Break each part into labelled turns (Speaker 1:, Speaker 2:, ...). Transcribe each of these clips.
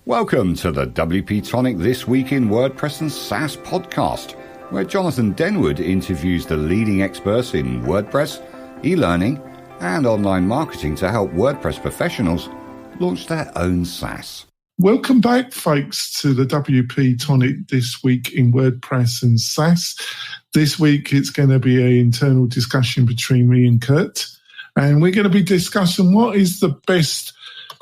Speaker 1: Welcome to the WP-Tonic This Week in WordPress and SaaS podcast, where Jonathan Denwood interviews the leading experts in WordPress, e-learning, and online marketing to help WordPress professionals launch their own SaaS.
Speaker 2: Welcome back, folks, to the WP-Tonic This Week in WordPress and SaaS. This week, it's going to be an internal discussion between me and Kurt, and we're going to be discussing what is the best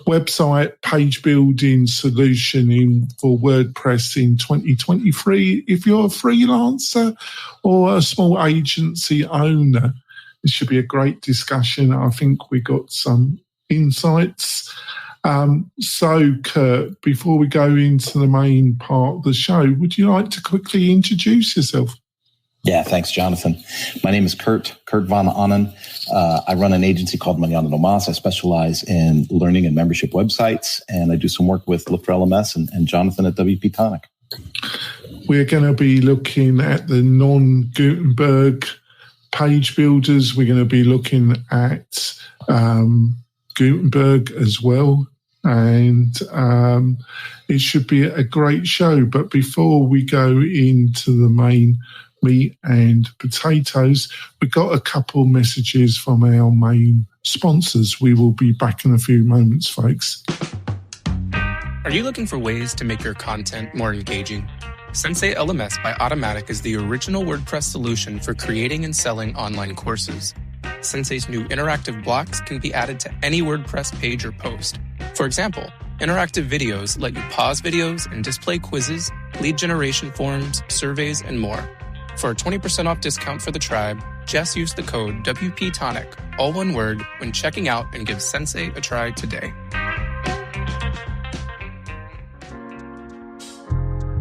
Speaker 2: website page building solution for WordPress in 2023 if you're a freelancer or a small agency owner. It should be a great discussion. I think we got some insights. So, Kurt, before we go into the main part of the show, would you like to quickly introduce yourself?
Speaker 3: Yeah, thanks, Jonathan. My name is Kurt Van Annen. I run an agency called Manana no Mas. I specialize in learning and membership websites, and I do some work with Look for LMS and Jonathan at WP-Tonic.
Speaker 2: We're going to be looking at the non-Gutenberg page builders. We're going to be looking at Gutenberg as well, and it should be a great show. But before we go into the main meat and potatoes, we got a couple messages from our main sponsors. We will be back in a few moments, folks.
Speaker 4: Are you looking for ways to make your content more engaging? Sensei LMS by Automatic is the original WordPress solution for creating and selling online courses. Sensei's new interactive blocks can be added to any WordPress page or post. For example, interactive videos let you pause videos and display quizzes, lead generation forms, surveys, and more. For a 20% off discount for the tribe, just use the code WP-Tonic, all one word, when checking out, and give Sensei a try today.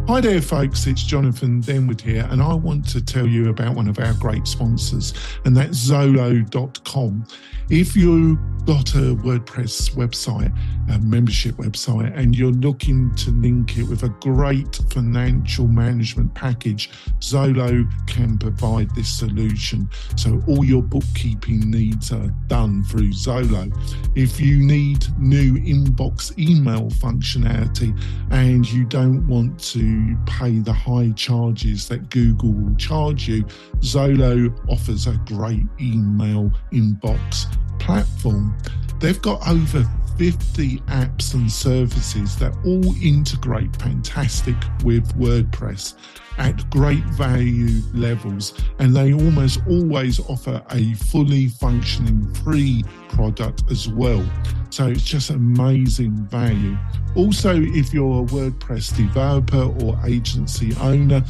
Speaker 2: Hi there, folks. It's Jonathan Denwood here, and I want to tell you about one of our great sponsors, and that's Zolo.com. If you've got a WordPress website, a membership website, and you're looking to link it with a great financial management package, Zolo can provide this solution. So all your bookkeeping needs are done through Zolo. If you need new inbox email functionality and you don't want to pay the high charges that Google will charge you, Zolo offers a great email inbox platform. They've got over 50 apps and services that all integrate fantastic with WordPress at great value levels, and they almost always offer a fully functioning free product as well. So it's just amazing value. Also, if you're a WordPress developer or agency owner,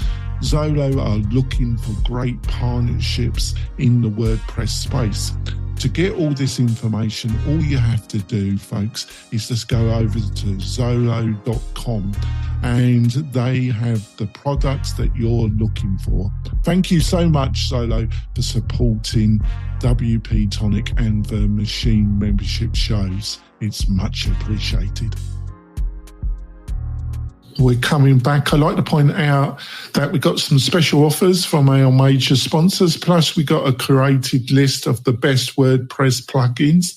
Speaker 2: Zolo are looking for great partnerships in the WordPress space. To get all this information, all you have to do, folks, is just go over to Zolo.com and they have the products that you're looking for. Thank you so much, Zolo, for supporting WP-Tonic and the Machine membership shows. It's much appreciated. We're coming back. I'd like to point out that we got some special offers from our major sponsors. Plus, we got a curated list of the best WordPress plugins.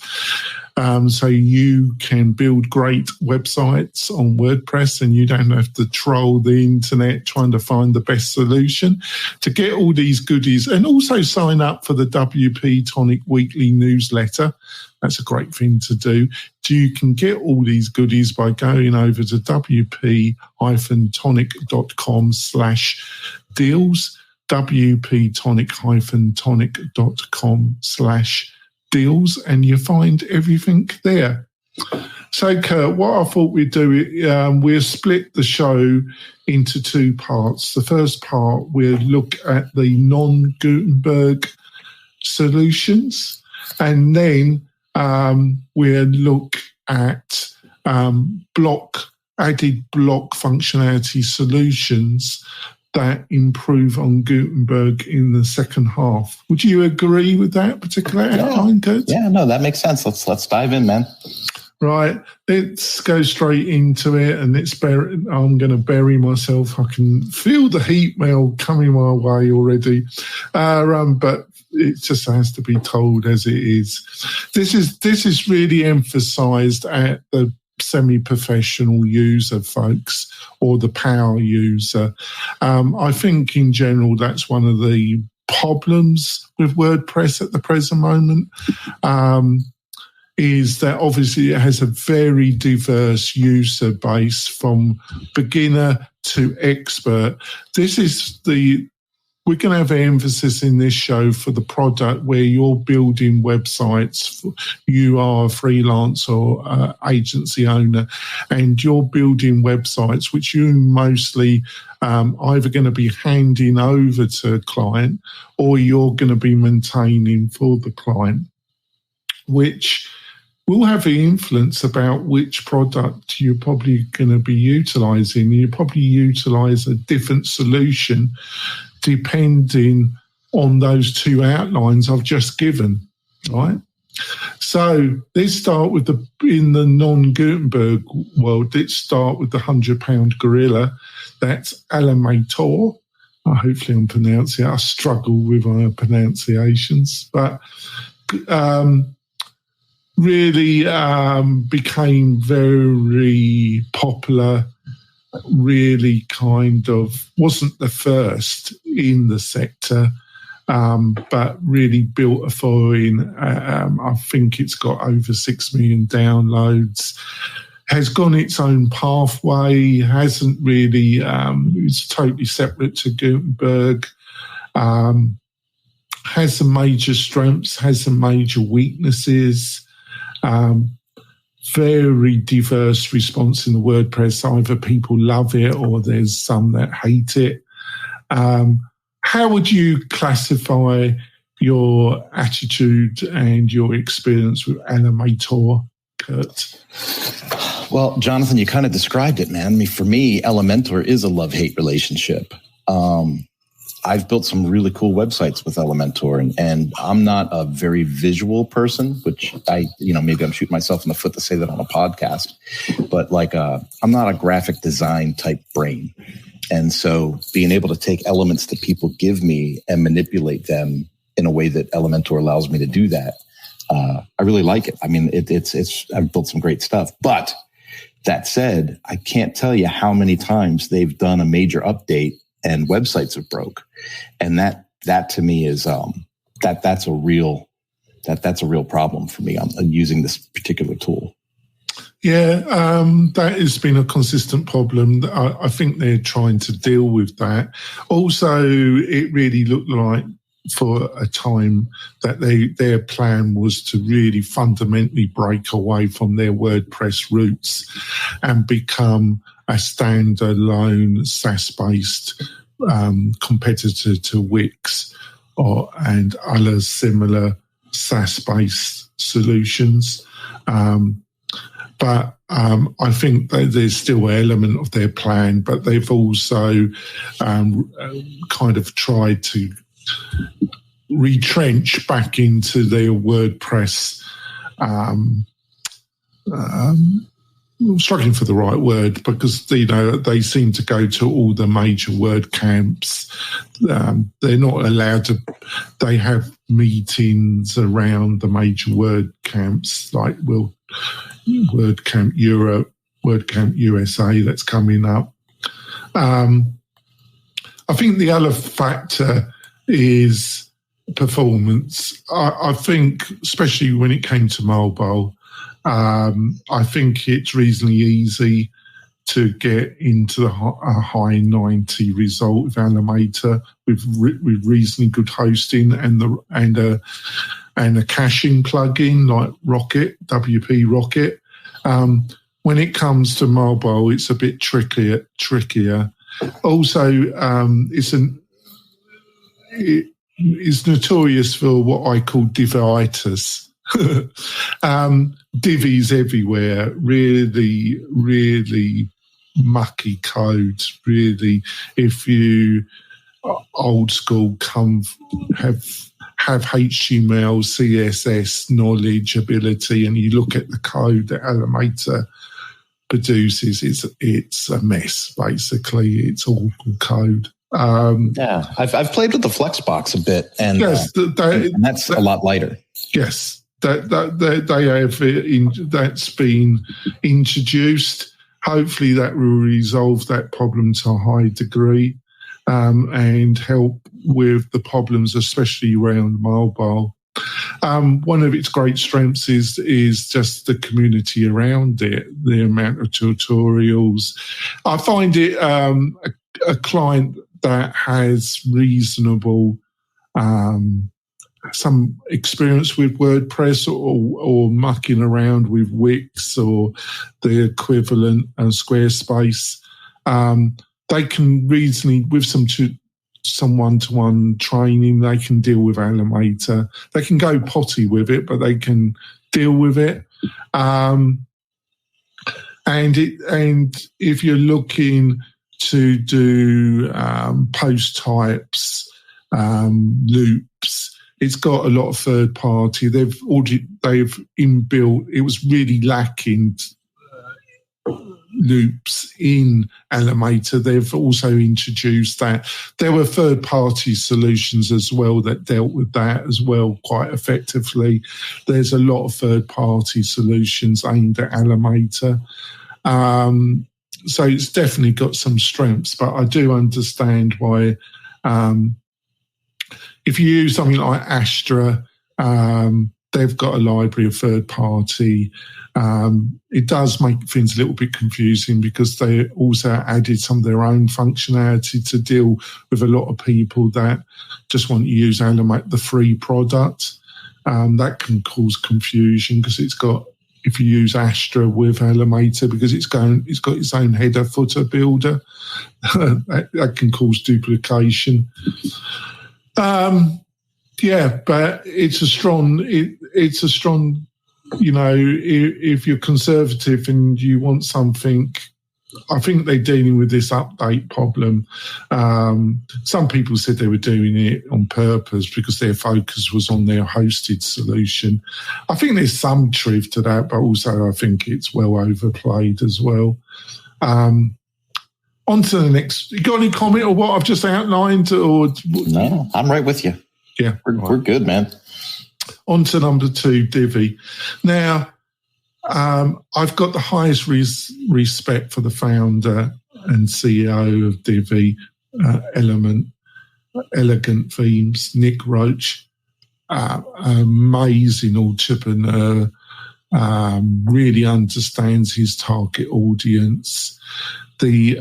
Speaker 2: So you can build great websites on WordPress and you don't have to troll the internet trying to find the best solution. To get all these goodies and also sign up for the WP-Tonic weekly newsletter. That's a great thing to do. You can get all these goodies by going over to wp-tonic.com/deals, wp-tonic-tonic.com/deals, and you find everything there. So, Kurt, what I thought we'd do, we'll split the show into two parts. The first part, we'll look at the non-Gutenberg solutions, and then we'll look at added block functionality solutions that improve on Gutenberg in the second half. Would you agree with that particular outline, Kurt?
Speaker 3: Yeah, no, that makes sense. Let's dive in, man.
Speaker 2: Right, let's go straight into it, and I'm going to bury myself. I can feel the heat mail coming my way already, but it just has to be told as it is. This is really emphasised at the semi-professional user folks or the power user. I think in general that's one of the problems with WordPress at the present moment, is that obviously it has a very diverse user base from beginner to expert. We're going to have an emphasis in this show for the product where you're building websites. You are a freelance or agency owner, and you're building websites which you mostly either going to be handing over to a client or you're going to be maintaining for the client, which will have an influence about which product you're probably going to be utilising. You probably utilise a different solution depending on those two outlines I've just given, right? So let's start with in the non-Gutenberg world, let's start with the £100 gorilla. That's Elementor. Hopefully I'm pronouncing it. I struggle with my pronunciations, but really became very popular, really kind of wasn't the first in the sector, but really built a following. I think it's got over 6 million downloads, has gone its own pathway, hasn't really, it's totally separate to Gutenberg, has some major strengths, has some major weaknesses, very diverse response in the WordPress. Either people love it or there's some that hate it. How would you classify your attitude and your experience with Elementor, Kurt?
Speaker 3: Well, Jonathan, you kind of described it, man. I mean, for me, Elementor is a love-hate relationship. I've built some really cool websites with Elementor, and I'm not a very visual person, which maybe I'm shooting myself in the foot to say that on a podcast, but I'm not a graphic design type brain. And so being able to take elements that people give me and manipulate them in a way that Elementor allows me to do that, I really like it. I mean, I've built some great stuff, but that said, I can't tell you how many times they've done a major update and websites have broke. And that to me is that's a real problem for me on using this particular tool.
Speaker 2: Yeah, that has been a consistent problem. I think they're trying to deal with that. Also, it really looked like for a time that their plan was to really fundamentally break away from their WordPress roots and become a standalone SaaS-based competitor to Wix and other similar SaaS-based solutions. But I think that there's still an element of their plan, but they've also kind of tried to retrench back into their WordPress. I'm struggling for the right word because they seem to go to all the major word camps. They're not allowed to. They have meetings around the major word camps like WordCamp Europe, WordCamp USA. That's coming up. I think the other factor is performance. I think, especially when it came to mobile. I think it's reasonably easy to get into a high 90 result with Elementor with reasonably good hosting and a caching plugin like Rocket, WP Rocket. When it comes to mobile, it's a bit trickier. Also, it's notorious for what I call divitis. Divvies everywhere, really, really mucky code. Really, if you old school have HTML, CSS knowledge, ability, and you look at the code that Elementor produces, it's a mess. Basically, it's awful code.
Speaker 3: I've played with the Flexbox a bit, and
Speaker 2: yes,
Speaker 3: and that's a lot lighter.
Speaker 2: Yes, that's been introduced. Hopefully that will resolve that problem to a high degree and help with the problems, especially around mobile. One of its great strengths is just the community around it, the amount of tutorials. I find it a client that has reasonable some experience with WordPress or mucking around with Wix or the equivalent Squarespace. They can reasonably, with some one-to-one training, they can deal with Animator. They can go potty with it, but they can deal with it. And if you're looking to do post types, loops, it's got a lot of third party. They've inbuilt. It was really lacking loops in Animator. They've also introduced that. There were third party solutions as well that dealt with that as well quite effectively. There's a lot of third party solutions aimed at Animator. So it's definitely got some strengths, but I do understand why. If you use something like Astra, they've got a library of third party. It does make things a little bit confusing because they also added some of their own functionality to deal with a lot of people that just want to use Animate, the free product. That can cause confusion because if you use Astra with Animator, because it's got its own header footer builder, that can cause duplication. But it's a strong, if you're conservative and you want something, I think they're dealing with this update problem. Some people said they were doing it on purpose because their focus was on their hosted solution. I think there's some truth to that, but also I think it's well overplayed as well. On to the next. You got any comment on what I've just outlined? Or
Speaker 3: no, I'm right with you.
Speaker 2: Yeah,
Speaker 3: we're good, man.
Speaker 2: On to number 2, Divi. Now, I've got the highest respect for the founder and CEO of Divi, Elegant Themes, Nick Roach. Amazing entrepreneur, really understands his target audience. The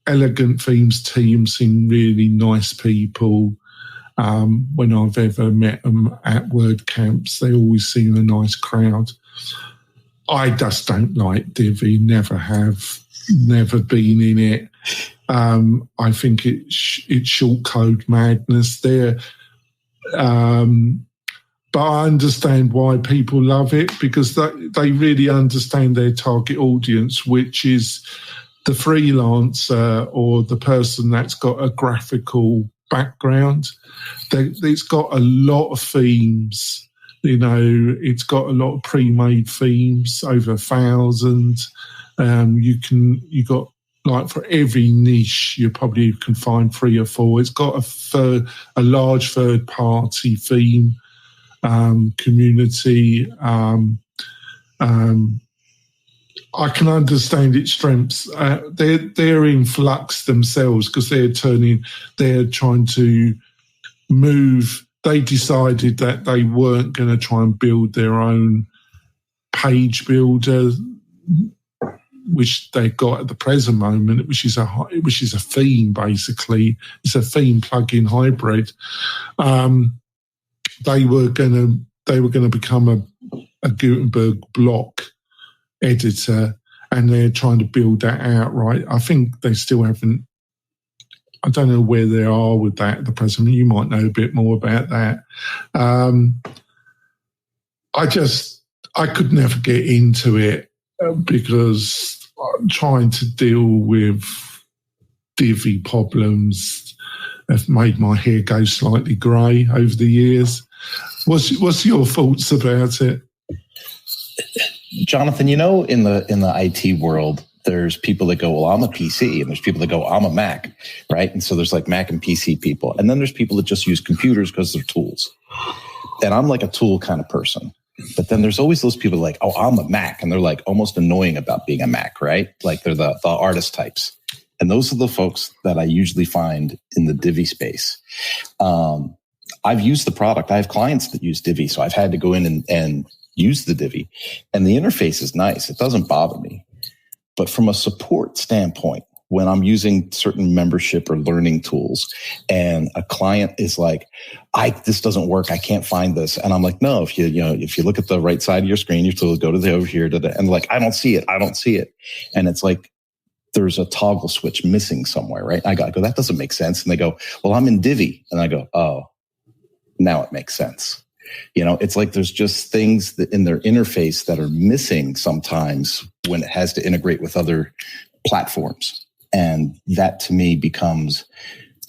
Speaker 2: Elegant Themes team seem really nice people. When I've ever met them at WordCamps, they always seem a nice crowd. I just don't like Divi, never have, never been in it. I think it's short code madness there. But I understand why people love it, because they really understand their target audience, which is the freelancer or the person that's got a graphical background. It's got a lot of themes. It's got a lot of pre-made themes, over 1,000. You got, like, for every niche, you probably can find 3 or 4. It's got a large third-party theme community. I can understand its strengths. They're in flux themselves because they're trying to move. They decided that they weren't going to try and build their own page builder, which they've got at the present moment, which is a theme, basically. It's a theme plugin hybrid. They were going to become a Gutenberg block editor, and they're trying to build that out, right? I think they still haven't. I don't know where they are with that at the present. You might know a bit more about that. I could never get into it because trying to deal with Divi problems have made my hair go slightly grey over the years. What's your thoughts about it?
Speaker 3: Jonathan, in the IT world, there's people that go, well, I'm a PC, and there's people that go, I'm a Mac, right? And so there's like Mac and PC people. And then there's people that just use computers because they're tools. And I'm like a tool kind of person. But then there's always those people like, oh, I'm a Mac. And they're like almost annoying about being a Mac, right? Like they're the artist types. And those are the folks that I usually find in the Divi space. I've used the product. I have clients that use Divi. So I've had to go in and use the Divi. And the interface is nice. It doesn't bother me. But from a support standpoint, when I'm using certain membership or learning tools and a client is like, this doesn't work. I can't find this. And I'm like, no, if you look at the right side of your screen, you still go to the over here and like, I don't see it. And it's like, there's a toggle switch missing somewhere, right? I go, that doesn't make sense. And they go, well, I'm in Divi. And I go, oh, now it makes sense. It's like there's just things that in their interface that are missing sometimes when it has to integrate with other platforms. And that to me becomes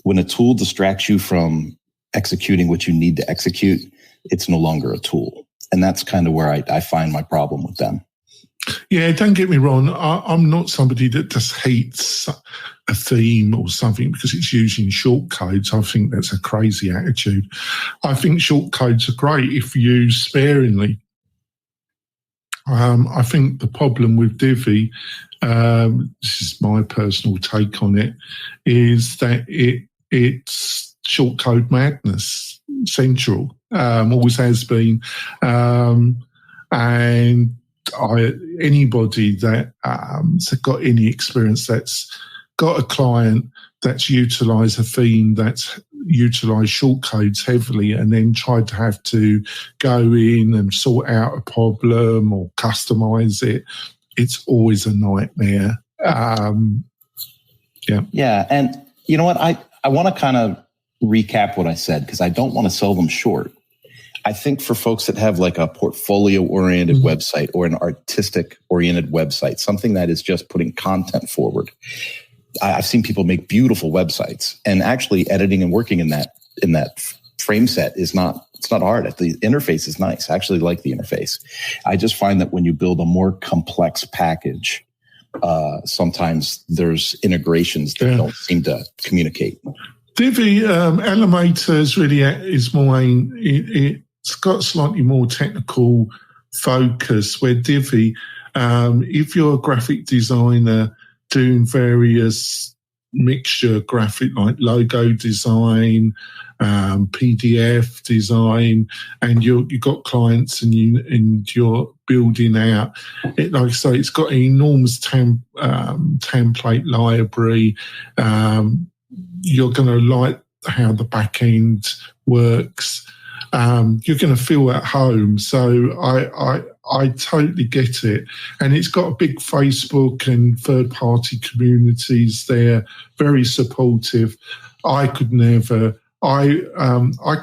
Speaker 3: when a tool distracts you from executing what you need to execute, it's no longer a tool. And that's kind of where I find my problem with them.
Speaker 2: Yeah, don't get me wrong. I'm not somebody that just hates a theme or something because it's using shortcodes. I think that's a crazy attitude. I think shortcodes are great if used sparingly. I think the problem with Divi, this is my personal take on it, is that it's shortcode madness central, always has been. And anybody that's got any experience that's got a client that's utilised a theme that's utilised shortcodes heavily and then tried to have to go in and sort out a problem or customise it, it's always a nightmare.
Speaker 3: Yeah. And you know what? I want to kind of recap what I said because I don't want to sell them short. I think for folks that have like a portfolio-oriented website or an artistic-oriented website, something that is just putting content forward, I've seen people make beautiful websites, and actually editing and working in that frame set it's not hard. The interface is nice. I actually like the interface. I just find that when you build a more complex package, sometimes there's integrations that don't seem to communicate.
Speaker 2: Divi Elementor is more it's got slightly more technical focus, where Divi, if you're a graphic designer doing various mixture graphic like logo design, PDF design, and you've got clients and you're building out it, like I say, it's got an enormous template library. You're going to like how the back end works. You're going to feel at home. So I totally get it. And it's got a big Facebook and third-party communities there, very supportive. I could never. I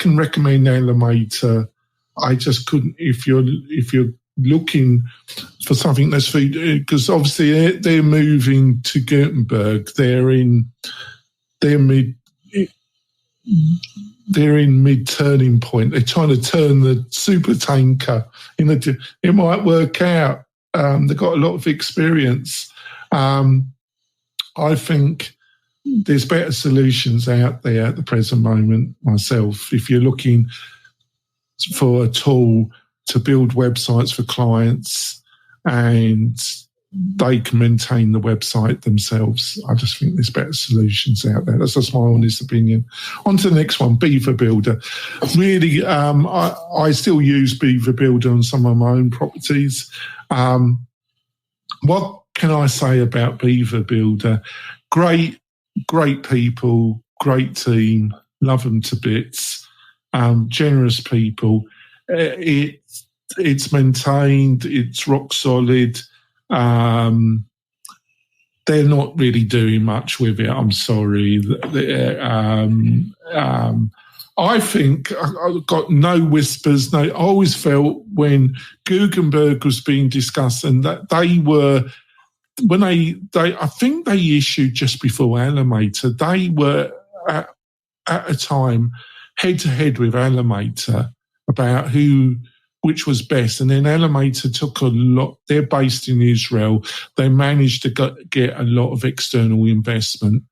Speaker 2: can recommend Elementor. I just couldn't if you're looking for something that's food, because obviously they're moving to Gutenberg. They're in mid turning point. They're trying to turn the super tanker into. It might work out. They've got a lot of experience. I think there's better solutions out there at the present moment myself. If you're looking for a tool to build websites for clients and they can maintain the website themselves, I just think there's better solutions out there. That's just my honest opinion. On to the next one, Beaver Builder. Really, I still use Beaver Builder on some of my own properties. What can I say about Beaver Builder? Great people, great team, love them to bits, generous people. It's maintained, it's rock solid. They're not really doing much with it, I'm sorry. I think I've got no whispers. No, I always felt when Gutenberg was being discussed and that they were, when I think they issued just before Elementor, they were at a time head-to-head with Elementor about which was best. And then Elementor took a lot. They're based in Israel. They managed to get a lot of external investment.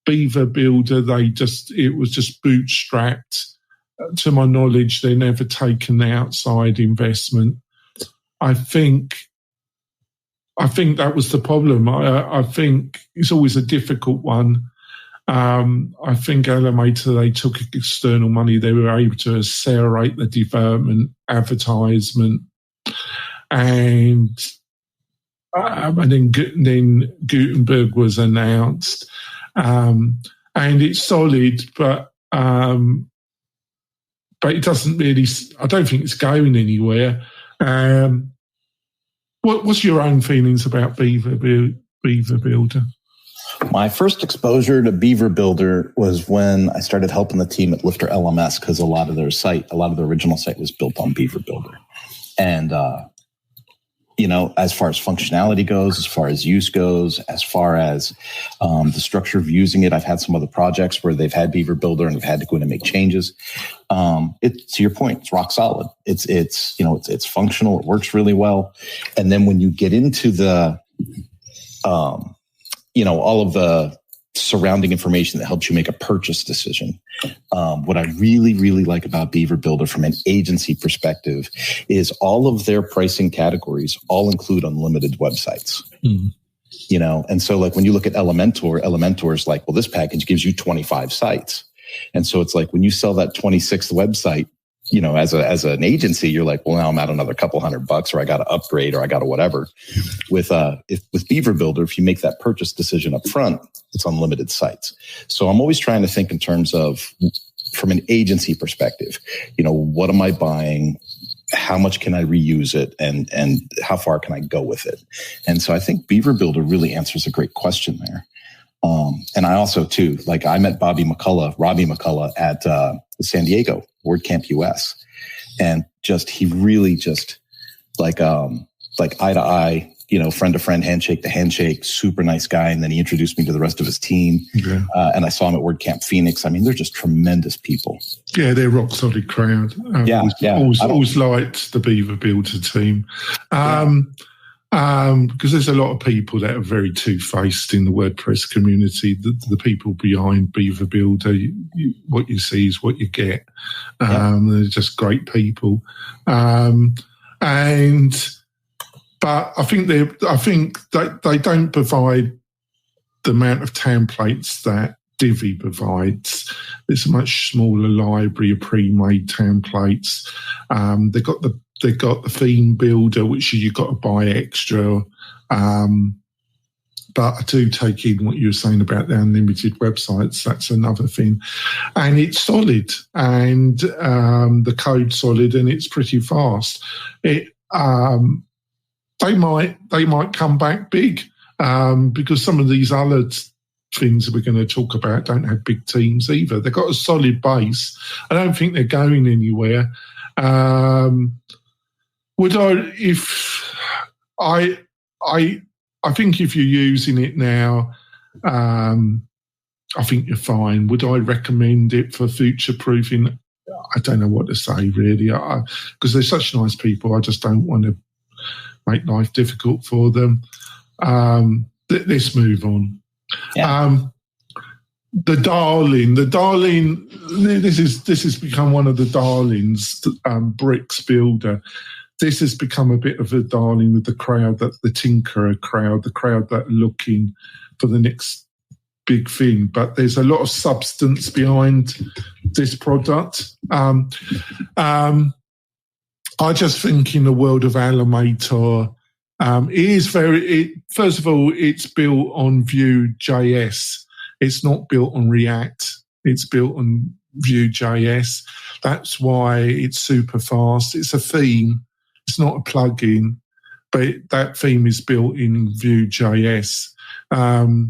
Speaker 2: Beaver Builder, it was just bootstrapped. to my knowledge, they're never taken outside investment. I think that was the problem. I think it's always a difficult one. I think Elementor, they took external money. They were able to accelerate the development, advertisement, and then Gutenberg was announced. And it's solid, but it doesn't really, I don't think it's going anywhere. What's your own feelings about Beaver Builder?
Speaker 3: My first exposure to Beaver Builder was when I started helping the team at Lifter LMS, because a lot of their original site was built on Beaver Builder. And, as far as functionality goes, as far as use goes, as far as the structure of using it, I've had some other projects where they've had Beaver Builder and I've had to go in and make changes. To your point, it's rock solid. It's functional. It works really well. And then when you get into the all of the surrounding information that helps you make a purchase decision. What I really, really like about Beaver Builder from an agency perspective is all of their pricing categories all include unlimited websites. And so like when you look at Elementor is like, well, this package gives you 25 sites. And so it's like when you sell that 26th website, as an agency, you're like, well, now I'm at another couple $100, or I got to upgrade, or I got to whatever. With Beaver Builder, if you make that purchase decision up front, it's unlimited sites. So I'm always trying to think in terms of, from an agency perspective, what am I buying? How much can I reuse it, and how far can I go with it? And so I think Beaver Builder really answers a great question there. And I also too, like I met Robbie McCullough at San Diego WordCamp US, and he really like eye to eye, friend to friend, handshake to handshake, super nice guy. And then he introduced me to the rest of his team. Okay. And I saw him at WordCamp Phoenix. I mean, they're just tremendous people. Yeah,
Speaker 2: they're rock solid crowd. Always liked the Beaver Builder team. Because there's a lot of people that are very two-faced in the WordPress community. The people behind Beaver Builder, what you see is what you get. They're just great people. But I think they don't provide the amount of templates that Divi provides. It's a much smaller library of pre-made templates. They've got the theme builder, which you've got to buy extra. But I do take in what you were saying about the unlimited websites. That's another thing. And it's solid, and the code's solid, and it's pretty fast. They might come back big because some of these other things that we're going to talk about don't have big teams either. They've got a solid base. I don't think they're going anywhere. I think if you're using it now, I think you're fine. Would I recommend it for future proofing? I don't know what to say really, because they're such nice people. I just don't want to make life difficult for them. Let's move on. Yeah. The darling. This has become one of the darlings. Bricks Builder. This has become a bit of a darling with the crowd, that the tinkerer crowd, the crowd that are looking for the next big thing. But there's a lot of substance behind this product. I just think in the world of Elementor, first of all, it's built on Vue.js. It's not built on React. It's built on Vue.js. That's why it's super fast. It's a theme. It's not a plugin, but that theme is built in Vue.js. I've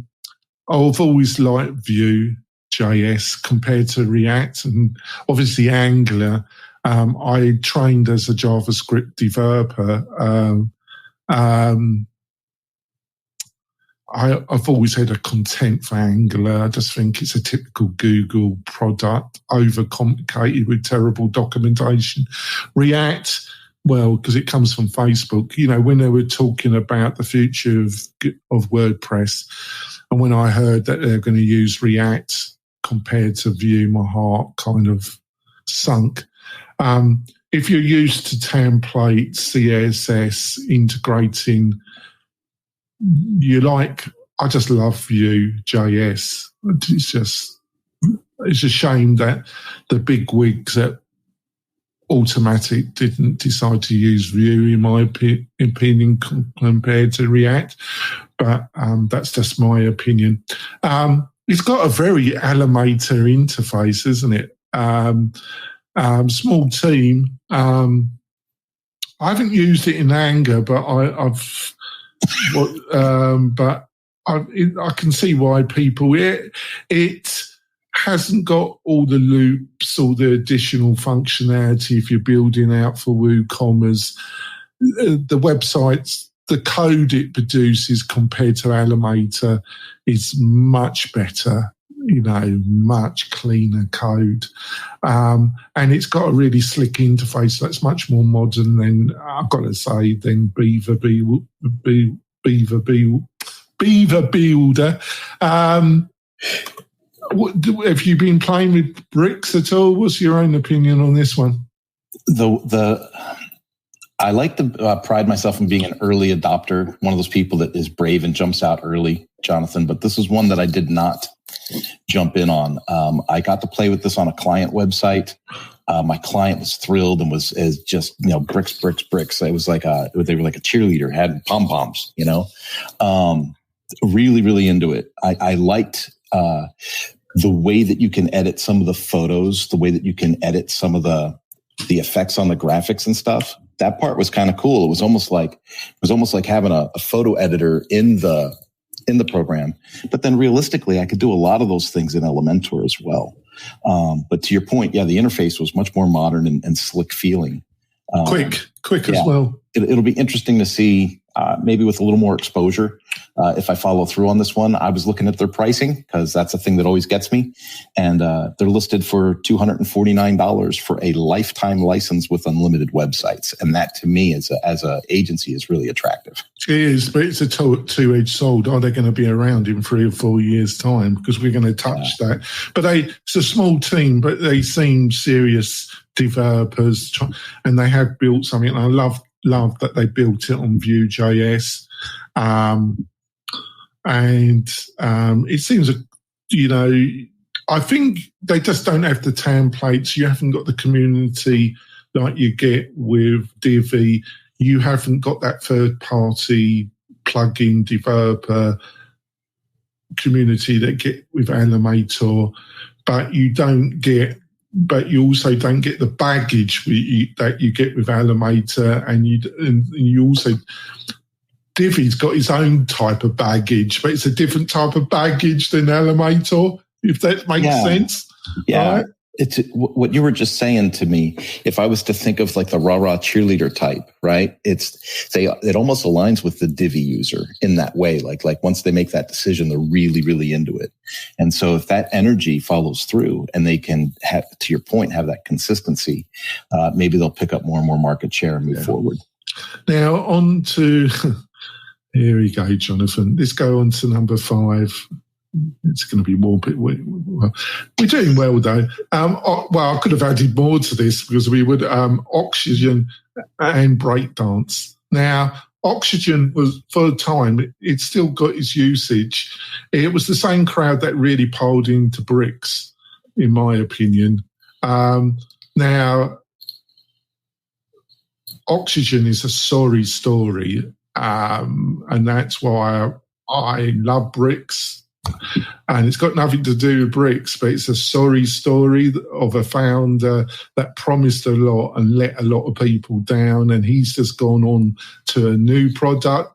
Speaker 2: always liked Vue.js compared to React, and obviously Angular. I trained as a JavaScript developer. I've always had a contempt for Angular. I just think it's a typical Google product, overcomplicated with terrible documentation. React, well, because it comes from Facebook. When they were talking about the future of WordPress, and when I heard that they're going to use React compared to Vue, my heart kind of sunk. If you're used to templates, CSS, integrating, I just love Vue.js. It's a shame that the big wigs at Automatic didn't decide to use Vue, in my opinion, compared to React. But that's just my opinion. It's got a very Elementor interface, isn't it? Small team. I haven't used it in anger, but I can see why people. It hasn't got all the loops, all the additional functionality if you're building out for WooCommerce. The websites, the code it produces compared to Elementor is much better, much cleaner code. And it's got a really slick interface that's much more modern than, I've got to say, than Beaver Builder. Have you been playing with bricks at all? What's your own opinion on this one?
Speaker 3: I like to pride myself in being an early adopter, one of those people that is brave and jumps out early, Jonathan. But this is one that I did not jump in on. I got to play with this on a client website. My client was thrilled and was just bricks. It was like they were like a cheerleader, had pom poms. Really, really into it. I liked the way that you can edit some of the photos, the way that you can edit some of the effects on the graphics and stuff. That part was kind of cool. It was almost like having a photo editor in the program. But then realistically, I could do a lot of those things in Elementor as well. But to your point, the interface was much more modern and slick feeling.
Speaker 2: Quick as well.
Speaker 3: It'll be interesting to see, maybe with a little more exposure, if I follow through on this one. I was looking at their pricing because that's a thing that always gets me. And they're listed for $249 for a lifetime license with unlimited websites. And that, to me, as a agency, is really attractive.
Speaker 2: It is, but it's a two-edged sword. Are they going to be around in 3 or 4 years' time? Because we're going to touch that. But it's a small team, but they seem serious developers, and they have built something. And I love that they built it on Vue.js. And it seems, I think they just don't have the templates. You haven't got the community like you get with Divi. You haven't got that third-party plugin developer community that get with Elementor, but you also don't get the baggage that you get with Elementor, and you also. Divi's got his own type of baggage, but it's a different type of baggage than Elementor, if that makes sense.
Speaker 3: Yeah.
Speaker 2: Right?
Speaker 3: It's what you were just saying to me. If I was to think of like the rah-rah cheerleader type, right? It almost aligns with the Divi user in that way. Like once they make that decision, they're really, really into it. And so if that energy follows through and they can have, to your point, have that consistency, maybe they'll pick up more and more market share and move forward.
Speaker 2: Now on to... Here we go, Jonathan. Let's go on to number 5. It's going to be more. We're doing well, though. I could have added more to this because we would Oxygen and Breakdance. Now, Oxygen was, for a time, it still got its usage. It was the same crowd that really piled into bricks, in my opinion. Now, Oxygen is a sorry story. And that's why I love bricks. And it's got nothing to do with bricks, but it's a sorry story of a founder that promised a lot and let a lot of people down. And he's just gone on to a new product,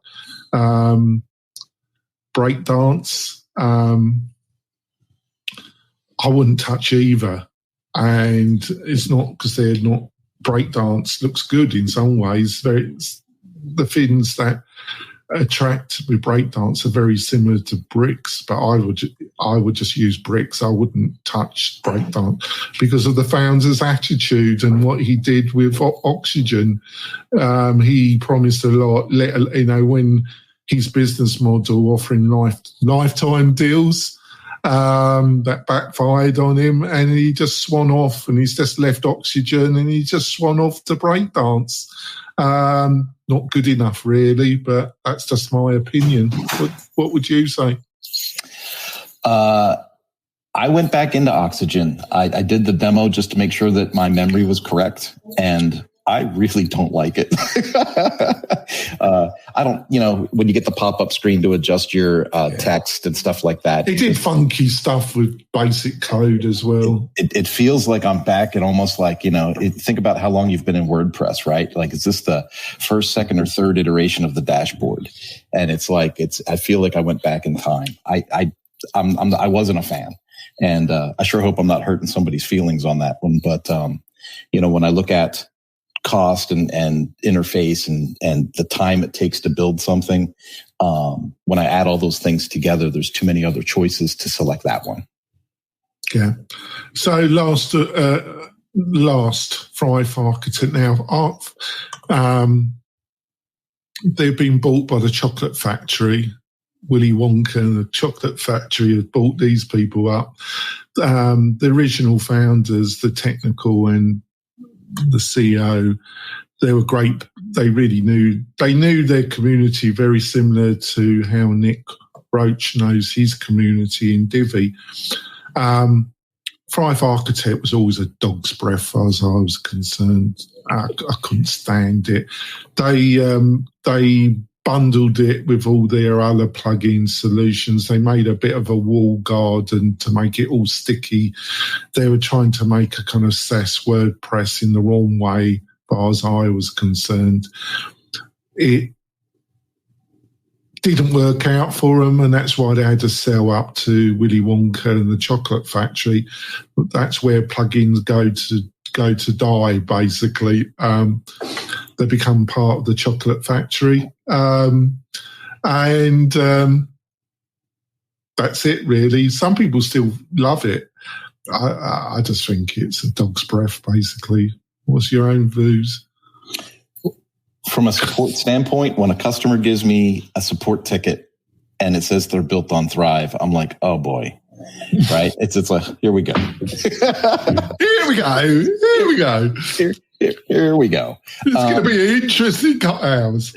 Speaker 2: Breakdance. I wouldn't touch either. And it's not because they're not. Breakdance looks good in some ways. The things that attract with Breakdance are very similar to bricks, but I would just use bricks. I wouldn't touch Breakdance because of the founder's attitude and what he did with Oxygen. He promised a lot. When his business model offering lifetime deals, that backfired on him, and he just swan off, and he's just left Oxygen, and he just swan off to Breakdance. Not good enough, really, but that's just my opinion. What would you say?
Speaker 3: I went back into Oxygen. I did the demo just to make sure that my memory was correct, and I really don't like it. I don't, when you get the pop-up screen to adjust your text and stuff like that.
Speaker 2: It did funky stuff with basic code as well.
Speaker 3: It feels like I'm back and almost like, think about how long you've been in WordPress, right? Like, is this the first, second, or third iteration of the dashboard? And it's like, I feel like I went back in time. I wasn't a fan. And I sure hope I'm not hurting somebody's feelings on that one. But, when I look at cost and interface and the time it takes to build something, when I add all those things together, there's too many other choices to select that one.
Speaker 2: Yeah. So last Thrive Architect now, they've been bought by the Chocolate Factory. Willy Wonka and the Chocolate Factory have bought these people up. The original founders, the technical and the CEO, they were great. They really knew their community very similar to how Nick Roach knows his community in Divi. Thrive Architect was always a dog's breath as far as I was concerned. I couldn't stand it. They bundled it with all their other plugin solutions. They made a bit of a wall garden to make it all sticky. They were trying to make a kind of SaaS WordPress in the wrong way, as far as I was concerned. It didn't work out for them, and that's why they had to sell up to Willy Wonka and the Chocolate Factory. But that's where plugins go to die, basically. They become part of the Chocolate Factory. And that's it, really. Some people still love it. I just think it's a dog's breath, basically. What's your own views?
Speaker 3: From a support standpoint, when a customer gives me a support ticket and it says they're built on Thrive, I'm like, oh boy, right? It's like, here we go.
Speaker 2: Here we go.
Speaker 3: Here we go.
Speaker 2: It's going to be an interesting couple hours.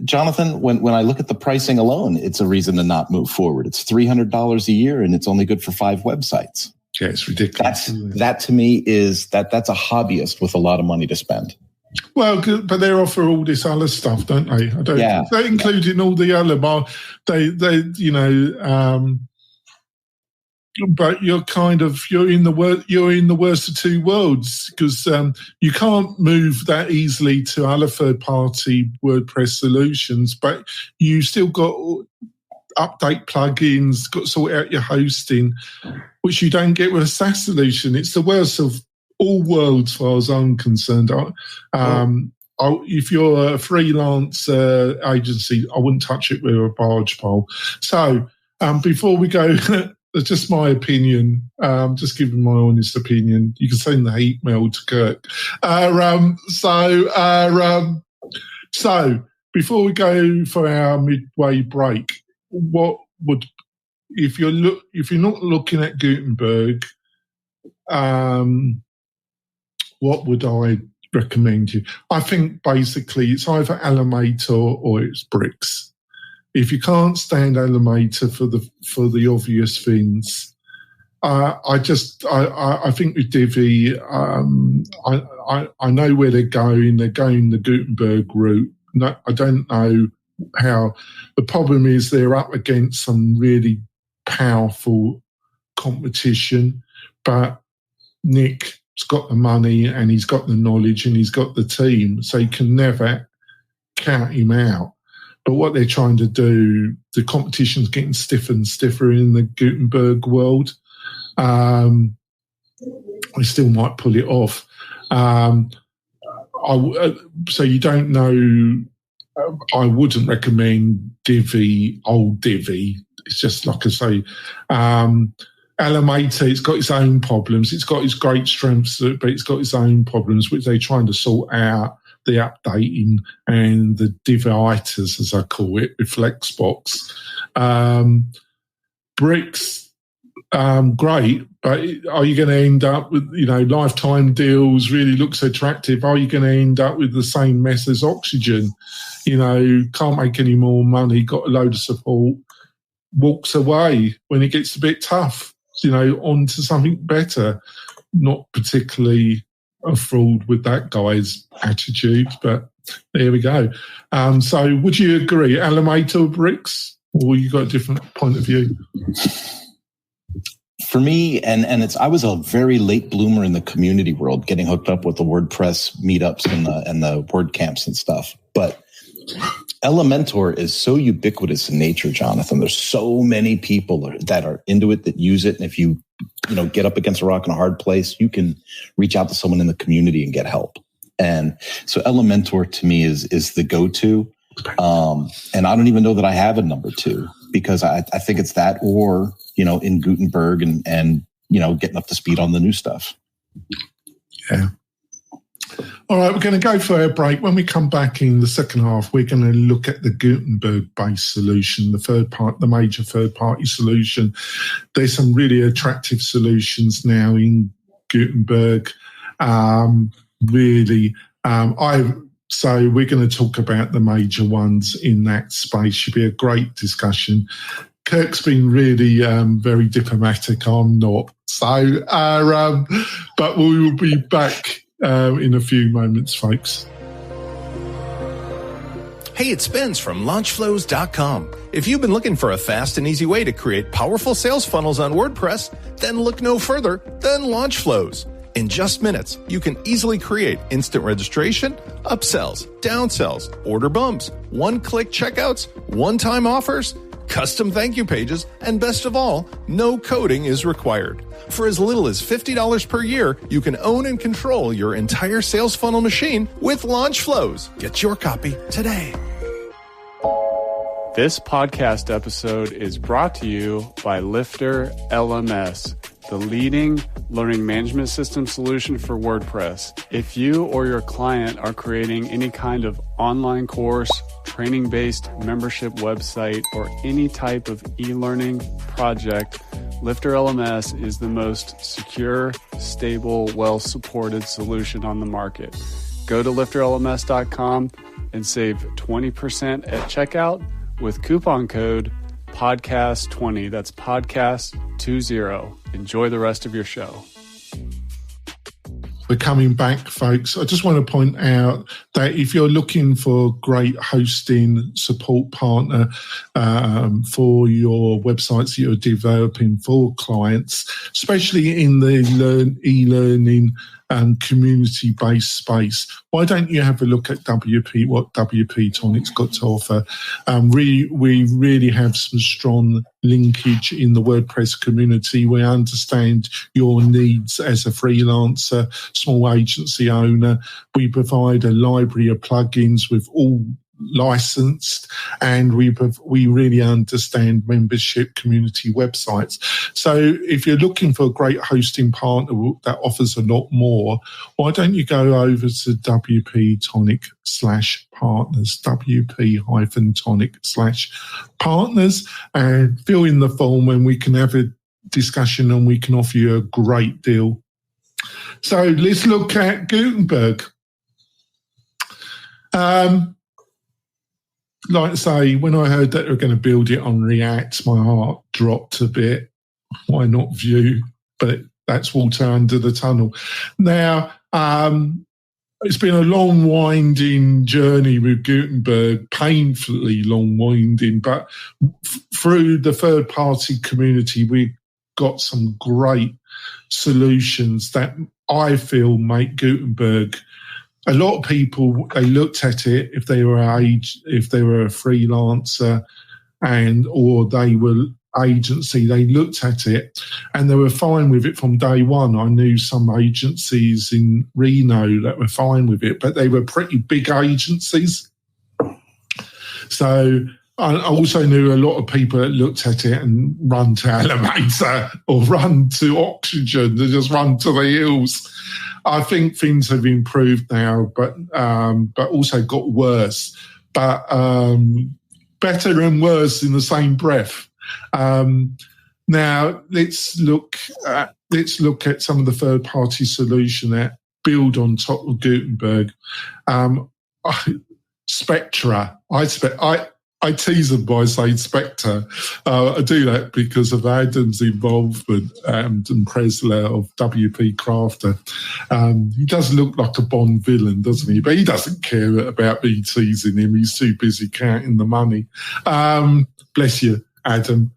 Speaker 3: Jonathan, when I look at the pricing alone, it's a reason to not move forward. It's $300 a year, and it's only good for 5 websites.
Speaker 2: Yeah, it's ridiculous.
Speaker 3: That to me is that's a hobbyist with a lot of money to spend.
Speaker 2: Well, but they offer all this other stuff, don't they? They include in all the other, but you're in the worst of two worlds, because you can't move that easily to other third-party WordPress solutions, but you still got update plugins, got to sort out your hosting, which you don't get with a SaaS solution. It's the worst of all worlds, as far as I'm concerned. If you're a freelance agency, I wouldn't touch it with a barge pole. So before we go, that's just my opinion. Just giving my honest opinion. You can send the hate mail to Kirk. So before we go for our midway break, what would, if you're not looking at Gutenberg, what would I recommend you? I think basically it's either Elementor or it's Bricks. If you can't stand Elementor for the obvious things, I think with Divi, I know where they're going. They're going the Gutenberg route. No, I don't know how. The problem is they're up against some really powerful competition, but Nick's got the money and he's got the knowledge and he's got the team, so you can never count him out. But what they're trying to do, the competition's getting stiffer and stiffer in the Gutenberg world. We still might pull it off. So you don't know. I wouldn't recommend Divi, old Divi. It's just like I say, Elementor, it's got its own problems. It's got its great strengths, but it's got its own problems, which they're trying to sort out. The updating and the dividers, as I call it, with Flexbox. Bricks, great, but are you going to end up with, lifetime deals, really looks attractive? Are you going to end up with the same mess as Oxygen? Can't make any more money, got a load of support, walks away when it gets a bit tough, on to something better. Not particularly a fraud with that guy's attitude, but there we go. So would you agree, Elementor or bricks, or you got a different point of view?
Speaker 3: For me, and I was a very late bloomer in the community world, getting hooked up with the WordPress meetups and the WordCamps and stuff. But Elementor is so ubiquitous in nature, Jonathan. There's so many people that are into it, that use it. And if you get up against a rock in a hard place, you can reach out to someone in the community and get help. And so Elementor to me is the go-to. And I don't even know that I have a number two, because I think it's that, or, in Gutenberg and getting up to speed on the new stuff.
Speaker 2: Yeah. All right, we're going to go for a break. When we come back in the second half, we're going to look at the Gutenberg-based solution, the major third-party solution. There's some really attractive solutions now in Gutenberg. So we're going to talk about the major ones in that space. Should be a great discussion. Kirk's been really very diplomatic. I'm not. So, but we will be back in a few moments, folks.
Speaker 5: Hey, it's Spence from launchflows.com. If you've been looking for a fast and easy way to create powerful sales funnels on WordPress, then look no further than LaunchFlows. In just minutes, you can easily create instant registration, upsells, downsells, order bumps, one-click checkouts, one-time offers, custom thank you pages, and best of all, no coding is required. For as little as $50 per year, you can own and control your entire sales funnel machine with LaunchFlows. Get your copy today.
Speaker 6: This podcast episode is brought to you by Lifter LMS, the leading learning management system solution for WordPress. If you or your client are creating any kind of online course, training-based membership website, or any type of e-learning project, Lifter LMS is the most secure, stable, well-supported solution on the market. Go to lifterlms.com and save 20% at checkout with coupon code podcast20. That's podcast20. Enjoy the rest of your show.
Speaker 2: We're coming back, folks. I just want to point out that if you're looking for a great hosting support partner for your websites that you're developing for clients, especially in the e-learning community-based space, why don't you have a look at what WP-Tonic's got to offer? We really have some strong linkage in the WordPress community. We understand your needs as a freelancer, small agency owner. We provide a library of plugins with all licensed, and we really understand membership community websites. So if you're looking for a great hosting partner that offers a lot more, why don't you go over to WP-Tonic/partners, WP-Tonic/partners, and fill in the form, and we can have a discussion and we can offer you a great deal. So let's look at Gutenberg. Like I say, when I heard that they were going to build it on React, my heart dropped a bit. Why not Vue? But that's water under the tunnel. Now, it's been a long, winding journey with Gutenberg, painfully long, winding. But through the third-party community, we got some great solutions that I feel make Gutenberg. A lot of people, they looked at it if they were a freelancer or they were agency, they looked at it and they were fine with it from day one. I knew some agencies in Reno that were fine with it, but they were pretty big agencies. So I also knew a lot of people that looked at it and run to Elementor or run to Oxygen, they just run to the hills. I think things have improved now, but also got worse. But better and worse in the same breath. Now let's look at some of the third-party solution that build on top of Gutenberg. Spectra. I tease them by saying Spectre. I do that because of Adam's involvement, and Presler of WP Crafter. He does look like a Bond villain, doesn't he? But he doesn't care about me teasing him. He's too busy counting the money. Bless you, Adam.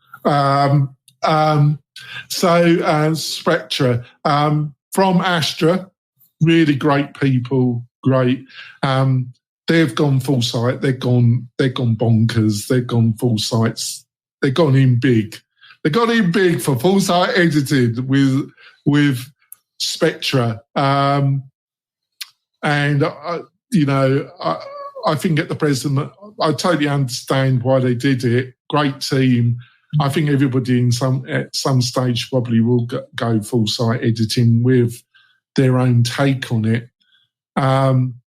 Speaker 2: So Spectra from Astra, really great people, great. They've gone full site. They've gone bonkers. They've gone full sites. They've gone in big. They got in big for full site editing with Spectra. And I think at the present, I totally understand why they did it. Great team. I think everybody at some stage probably will go full site editing with their own take on it.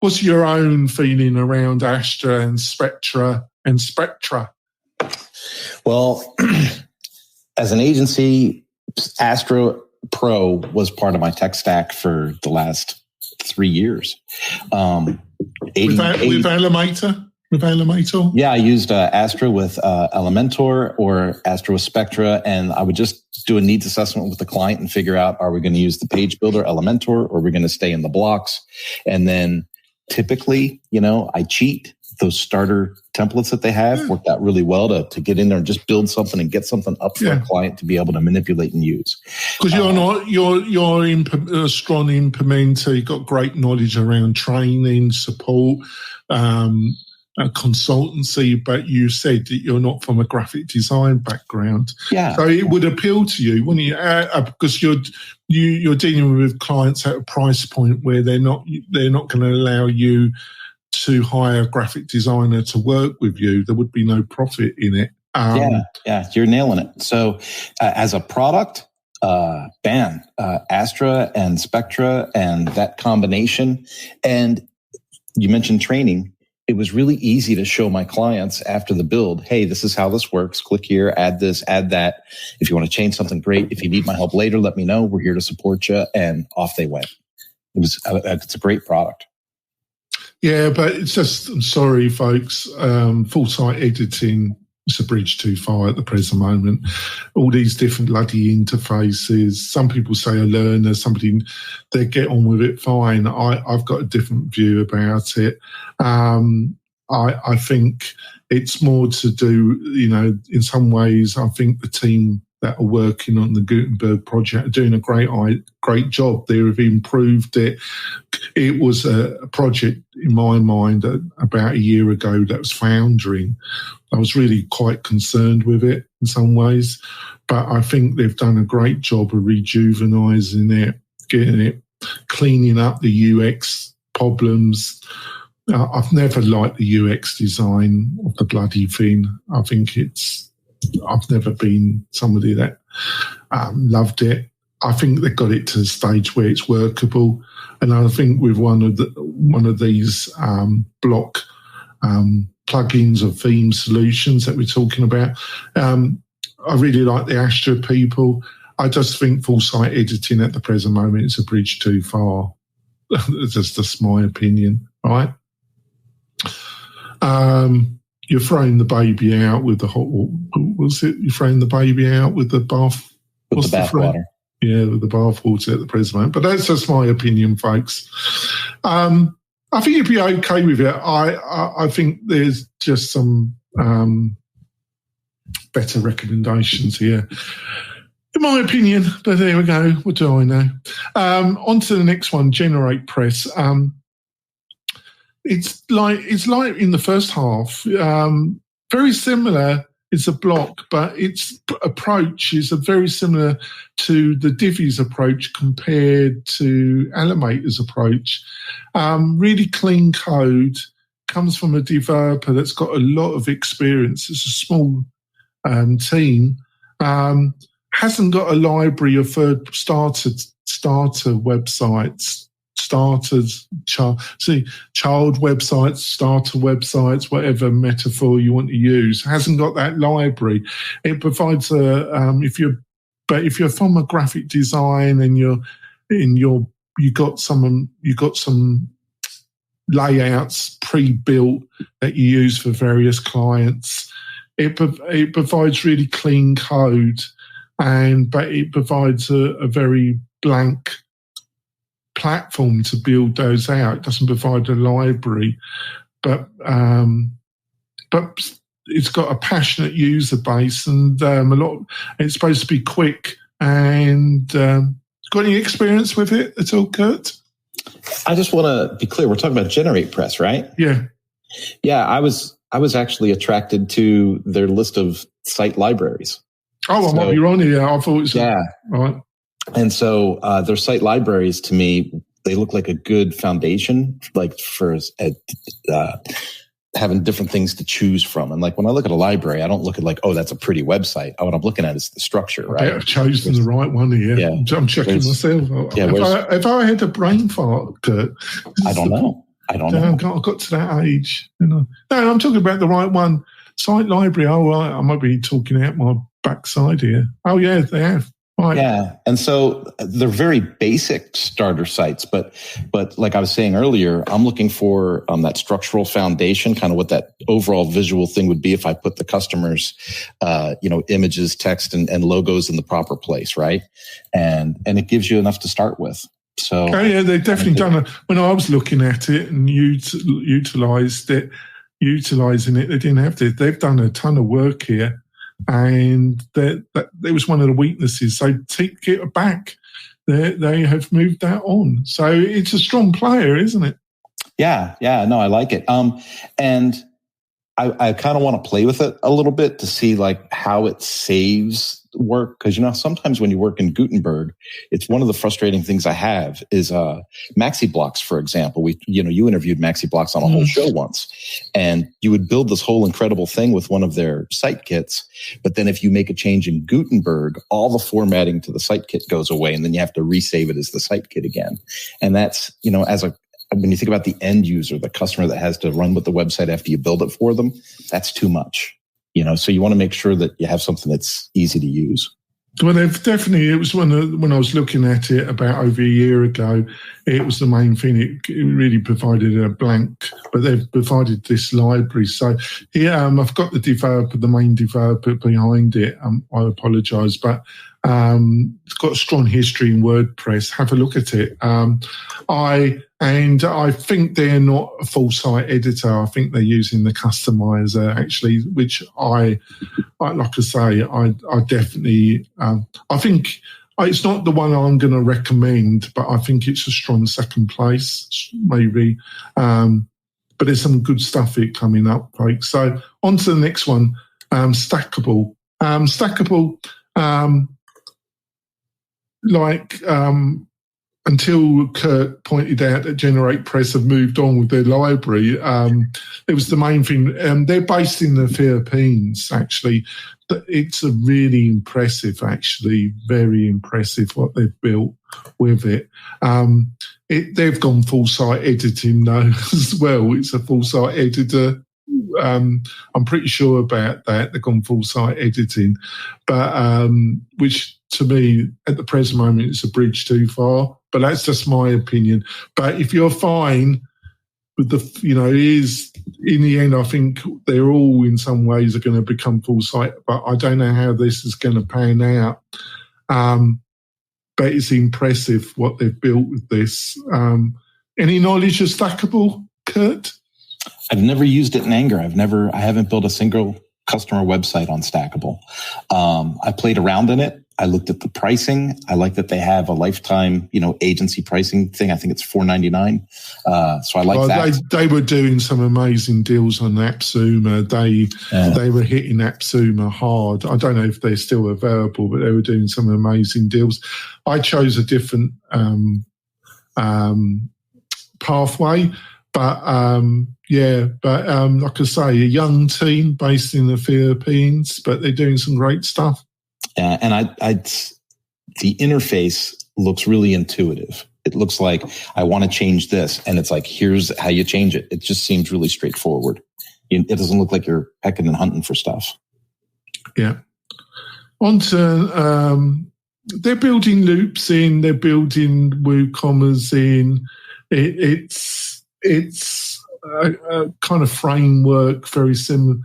Speaker 2: What's your own feeling around Astra and Spectra?
Speaker 3: Well, as an agency, Astra Pro was part of my tech stack for the last 3 years. With
Speaker 2: Elementor? With Elementor?
Speaker 3: Yeah, I used Astra with Elementor or Astra with Spectra, and I would just do a needs assessment with the client and figure out, are we going to use the page builder Elementor, or are we going to stay in the blocks? And then typically, I cheat. Those starter templates that they have worked out really well to get in there and just build something and get something up for a client to be able to manipulate and use.
Speaker 2: Because you're a strong implementer. You've got great knowledge around training, support, consultancy, but you said that you're not from a graphic design background.
Speaker 3: Yeah.
Speaker 2: So it would appeal to you, wouldn't you? Because you're dealing with clients at a price point where they're not going to allow you to hire a graphic designer to work with you. There would be no profit in it.
Speaker 3: Yeah, you're nailing it. So as a product, Astra and Spectra and that combination. And you mentioned training. It was really easy to show my clients after the build, hey, this is how this works. Click here, add this, add that. If you want to change something, great. If you need my help later, let me know. We're here to support you. And off they went. It's a great product.
Speaker 2: Yeah, but it's just, I'm sorry, folks, full site editing is a bridge too far at the present moment. All these different bloody interfaces. Some people say a learner, they get on with it fine. I've got a different view about it. I think it's more to do, in some ways, I think the team that are working on the Gutenberg project are doing a great job. They have improved it. It was a project, in my mind, about a year ago that was foundering. I was really quite concerned with it in some ways, but I think they've done a great job of rejuvenising it, getting it, cleaning up the UX problems. I've never liked the UX design of the bloody thing. I think I've never been somebody that loved it. I think they got it to a stage where it's workable, and I think with one of these block plugins or theme solutions that we're talking about, I really like the Astra people. I just think full site editing at the present moment is a bridge too far. That's just my opinion, right? You're throwing the baby out with the hot water. Was it? You're throwing the baby out with the bath?
Speaker 3: With the bath water.
Speaker 2: Yeah, with the bath water at the present moment. But that's just my opinion, folks. I think you'd be okay with it. I think there's just some better recommendations here, in my opinion. But there we go. What do I know? On to the next one, Generate Press. It's like in the first half, very similar. It's a block, but its approach is very similar to the Divi's approach compared to Animator's approach. Really clean code, comes from a developer that's got a lot of experience. It's a small team. Hasn't got a library of starter websites. Child websites, starter websites, whatever metaphor you want to use, hasn't got that library. It provides if you're But if you're from a graphic design and you got some layouts pre-built that you use for various clients, it provides really clean code, but it provides a very blank platform to build those out. It doesn't provide a library, but it's got a passionate user base, and it's supposed to be quick. And got any experience with it at all, Kurt?
Speaker 3: I just want to be clear. We're talking about GeneratePress, right?
Speaker 2: Yeah.
Speaker 3: Yeah, I was actually attracted to their list of site libraries.
Speaker 2: Oh, well, you're on here. I thought it was...
Speaker 3: Yeah.
Speaker 2: Right.
Speaker 3: And so their site libraries, to me, they look like a good foundation, like for having different things to choose from. And like when I look at a library, I don't look at like, oh, that's a pretty website. What I'm looking at is the structure, right?
Speaker 2: I've chosen the right one here. Yeah. I'm checking myself.
Speaker 3: Yeah,
Speaker 2: if I had a brain fart, Kurt,
Speaker 3: I don't know. I
Speaker 2: got to that age. No, I'm talking about the right one. Site library. Oh, right. I might be talking out my backside here. Oh, yeah, they have. Right.
Speaker 3: Yeah. And so they're very basic starter sites, but like I was saying earlier, I'm looking for that structural foundation, kind of what that overall visual thing would be if I put the customer's, images, text, and logos in the proper place, right? And it gives you enough to start with. So,
Speaker 2: yeah, they've definitely done it. When I was looking at it and utilizing it, they didn't have to. They've done a ton of work here. And that was one of the weaknesses. So take it back. They have moved that on. So it's a strong player, isn't it?
Speaker 3: Yeah. No, I like it. And I kind of want to play with it a little bit to see like how it saves work. Because, sometimes when you work in Gutenberg, it's one of the frustrating things I have is Maxi Blocks, for example. You interviewed Maxi Blocks on a whole show once, and you would build this whole incredible thing with one of their site kits. But then if you make a change in Gutenberg, all the formatting to the site kit goes away, and then you have to resave it as the site kit again. And that's, when you think about the end user, the customer that has to run with the website after you build it for them, that's too much. So you want to make sure that you have something that's easy to use.
Speaker 2: Well, it was when I was looking at it about over a year ago, it was the main thing. It really provided a blank, but they've provided this library. So here, I've got the main developer behind it. I apologise, but it's got a strong history in WordPress. Have a look at it. I think they're not a full site editor. I think they're using the customizer actually, which I definitely, I think it's not the one I'm going to recommend, but I think it's a strong second place, maybe. But there's some good stuff here coming up, folks. So on to the next one, Stackable. Until Kurt pointed out that GeneratePress have moved on with their library, it was the main thing. They're based in the Philippines, actually. It's a really impressive, actually, very impressive what they've built with it. They've gone full site editing though as well. It's a full site editor. I'm pretty sure about that. They've gone full site editing, but which to me at the present moment is a bridge too far. But that's just my opinion. But if you're fine with it is in the end, I think they're all in some ways are going to become full site. But I don't know how this is going to pan out. But it's impressive what they've built with this. Any knowledge of Stackable, Kurt?
Speaker 3: I've never used it in anger. I haven't built a single customer website on Stackable. I played around in it. I looked at the pricing. I like that they have a lifetime, agency pricing thing. I think it's $4.99. So I like that.
Speaker 2: They were doing some amazing deals on AppSumo. They were hitting AppSumo hard. I don't know if they're still available, but they were doing some amazing deals. I chose a different pathway. But like I say, a young team based in the Philippines, but they're doing some great stuff.
Speaker 3: And the interface looks really intuitive. It looks like I want to change this, and it's like, here's how you change it. It just seems really straightforward. It doesn't look like you're pecking and hunting for stuff.
Speaker 2: Yeah. On to they're building loops in, they're building WooCommerce in. It's a kind of framework very similar